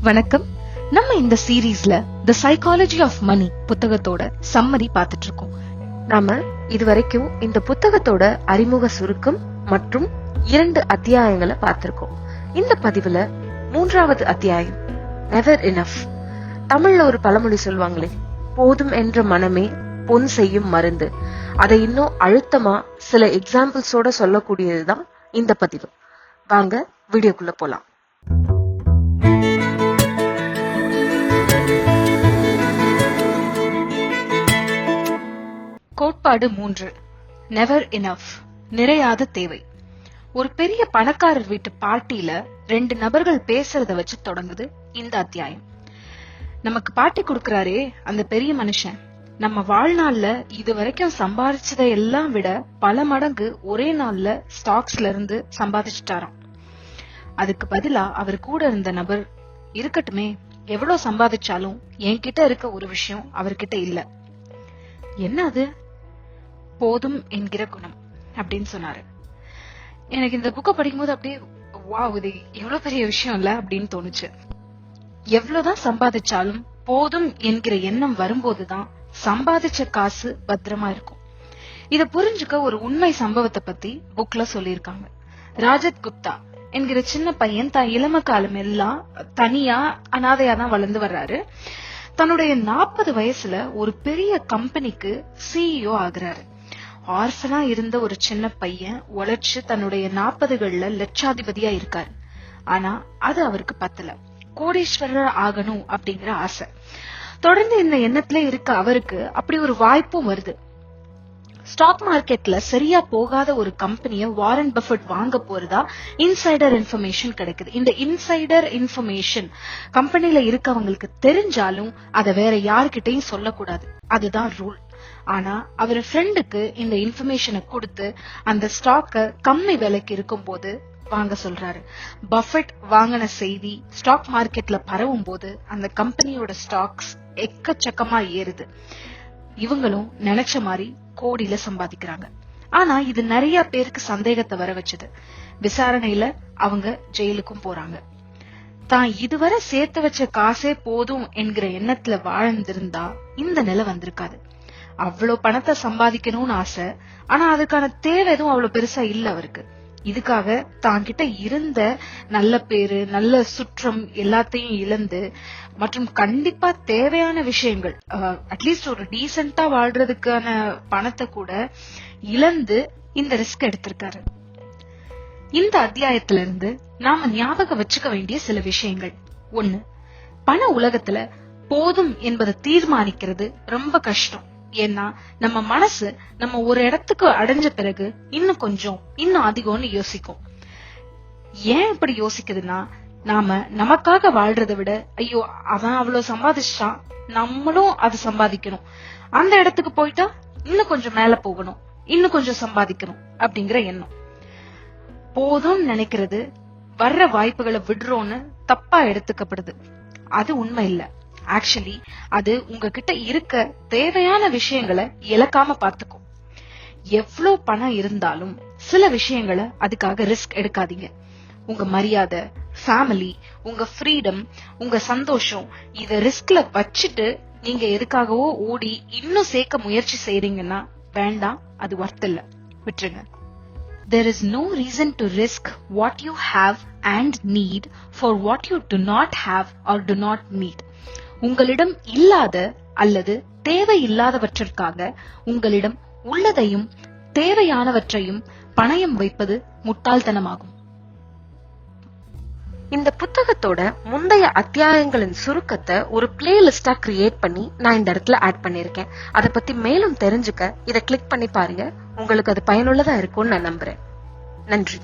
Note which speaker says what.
Speaker 1: வணக்கம். நம்ம இந்த சீரீஸ்ல தி சைக்காலஜி ஆஃப் மணி புத்தகத்தோட சம்மரி பார்த்துட்டு இருக்கோம்.
Speaker 2: நாம இதுவரைக்கும் இந்த புத்தகத்தோட அறிமுக சுருக்கம் மற்றும் 2 அத்தியாயங்களை பார்த்திருக்கோம். இந்த பதிவுல 3வது அத்தியாயம் நெவர் இனஃப். தமிழ்ல ஒரு பழமொழி சொல்லுவாங்களே, போதும் என்ற மனமே பொன் செய்யும் மருந்து. அதை இன்னும் அழுத்தமா சில எக்ஸாம்பிள்ஸோட சொல்லக்கூடியதுதான் இந்த பதிவு. வாங்க வீடியோக்குள்ள போலாம்.
Speaker 1: கோட்பாடு 3, நெவர் இனஃப், நிறையாத தேவை. ஒரு பெரிய பணக்காரர் வீட்டு பார்ட்டியில 2 நபர்கள் பேசுறத வச்சு தொடங்குது இந்த அத்தியாயம். நமக்கு பார்ட்டி கொடுக்கறாரே அந்த பெரிய மனுஷன், நம்ம வாழ்நாள்ல இது வரைக்கும் சம்பாதிச்சதை எல்லாம் விட பல மடங்கு ஒரே நாள்ல ஸ்டாக்ஸ்ல இருந்து சம்பாதிச்சுட்டாராம். அதுக்கு பதிலா அவர் கூட இருந்த நபர், இருக்கட்டுமே, எவ்வளவு சம்பாதிச்சாலும் என்கிட்ட இருக்க ஒரு விஷயம் அவர்கிட்ட இல்ல. என்ன அது? போதும் என்கிற குணம் அப்படின்னு சொன்னாரு. எனக்கு இந்த புக்கை படிக்கும்போது அப்படியே வாவ், இது எவ்வளவு பெரிய விஷயம் இல்ல அப்படின்னு தோணுச்சு. எவ்வளவுதான் சம்பாதிச்சாலும் போதும் என்கிற எண்ணம் வரும்போதுதான் சம்பாதிச்ச காசு பத்திரமா இருக்கும். இத புரிஞ்சுக்க ஒரு உண்மை சம்பவத்தை பத்தி புக்ல சொல்லியிருக்காங்க. ராஜத் குப்தா என்கிற சின்ன பையன் தான் இளம காலம் எல்லாம் தனியா அனாதையா தான் வளர்ந்து வர்றாரு. தன்னுடைய 40 வயசுல ஒரு பெரிய கம்பெனிக்கு சிஇஓ ஆகுறாரு. ஆர்ஃபனா இருந்த ஒரு சின்ன பையன் உழைச்சு தன்னுடைய 40கள்ல லட்சாதிபதியா இருக்காரு. ஆனா அது அவருக்கு பத்தல. கோடீஸ்வரர் ஆகணும் அப்படிங்கிற ஆசை தொடர்ந்து இந்த எண்ணத்துல இருக்க அவருக்கு அப்படி ஒரு வாய்ப்பும் வருது. ஸ்டாக் மார்க்கெட்ல சரியா போகாத ஒரு கம்பெனிய வாரன் பஃபட் வாங்க போறதா இன்சைடர் இன்ஃபர்மேஷன் கிடைக்குது. இந்த இன்சைடர் இன்ஃபர்மேஷன் கம்பெனில இருக்கவங்களுக்கு தெரிஞ்சாலும் அதை வேற யாருக்கிட்டையும் சொல்லக்கூடாது, அதுதான் ரூல். ஆனா அவர் ஃப்ரெண்டுக்கு இந்த இன்ஃபர்மேஷனை கொடுத்து அந்த ஸ்டாக்க கம்மி விலைக்கு இருக்கும் போது வாங்க சொல்றாரு. பஃபட் வாங்கின செய்தி ஸ்டாக் மார்க்கெட்ல பரவும் போது அந்த கம்பெனியோட ஸ்டாக்ஸ் எக்கச்சக்கமா ஏறுது. இவங்களும் நினைச்ச மாதிரி கோடியில சம்பாதிக்கிறாங்க. ஆனா இது நிறைய பேருக்கு சந்தேகத்தை வர வச்சது. விசாரணையில அவங்க ஜெயிலுக்கும் போறாங்க. தான் இதுவரை சேர்த்து வச்ச காசே போதும் என்கிற எண்ணத்துல வாழ்ந்திருந்தா இந்த நிலை வந்திருக்காது. அவ்வளவு பணத்தை சம்பாதிக்கணும்னு ஆசை, ஆனா அதுக்கான தேவை எதுவும் அவ்வளவு பெருசா இல்ல அவருக்கு. இதுக்காக தான் கிட்ட இருந்த நல்ல பேரு, நல்ல சுற்றம் எல்லாத்தையும் இழந்து மற்றும் கண்டிப்பா தேவையான விஷயங்கள், அட்லீஸ்ட் ஒரு டீசென்ட்டா வாழ்றதுக்கான பணத்தை கூட இழந்து இந்த ரிஸ்க் எடுத்திருக்காரு. இந்த அத்தியாயத்துல இருந்து நாம ஞாபகம் வச்சுக்க வேண்டிய சில விஷயங்கள். 1, பண உலகத்துல போதும் என்பதை தீர்மானிக்கிறது ரொம்ப கஷ்டம். ஏன்னா நம்ம மனசு நம்ம ஒரு இடத்துக்கு அடைஞ்ச பிறகு இன்னும் கொஞ்சம், இன்னும் அதிகம்னு யோசிக்கும். ஏன் இப்படி யோசிக்குதுன்னா, நாம நமக்காக வாழ்றதை விட ஐயோ அவன் அவ்வளவு சம்பாதிச்சான், நம்மளும் அது சம்பாதிக்கணும், அந்த இடத்துக்கு போயிட்டா இன்னும் கொஞ்சம் மேல போகணும், இன்னும் கொஞ்சம் சம்பாதிக்கணும் அப்படிங்கிற எண்ணம். போதும் நினைக்கிறது வர்ற வாய்ப்புகளை விடுறோன்னு தப்பா எடுத்துக்கப்படுது. அது உண்மை இல்ல. ஆக்சுவலி அது உங்ககிட்ட இருக்க தேவையான விஷயங்களை இழக்காம பாத்துக்கும். எவ்வளவு பணம் இருந்தாலும் சில விஷயங்களை அதுக்காக ரிஸ்க் எடுக்காதீங்க. உங்க மரியாதை, ஃபேமிலி, உங்க ஃப்ரீடம், உங்க சந்தோஷம், இத ரிஸ்க்ல வச்சுட்டு நீங்க எதுக்காகவோ ஓடி இன்னும் சேர்க்க முயற்சி செய்றீங்கன்னா வேண்டாம், அது வர்த் இல்ல, விட்டுருங்க. There is no reason to risk what you have and need for what you do not have or do not need. உங்களிடம் இல்லாத அல்லது தேவையில்லாதவற்றிற்காக உங்களிடம் உள்ளதையும் தேவையானவற்றையும் பணயம் வைப்பது முட்டாள்தனமாகும்.
Speaker 2: இந்த புத்தகத்தோட முந்தைய அத்தியாயங்களின் சுருக்கத்தை ஒரு பிளேலிஸ்டா கிரியேட் பண்ணி நான் இந்த இடத்துல ஆட் பண்ணிருக்கேன். அதை பத்தி மேலும் தெரிஞ்சுக்க இதை கிளிக் பண்ணி பாருங்க. உங்களுக்கு அது பயனுள்ளதா இருக்கும்னு நான் நம்புறேன். நன்றி.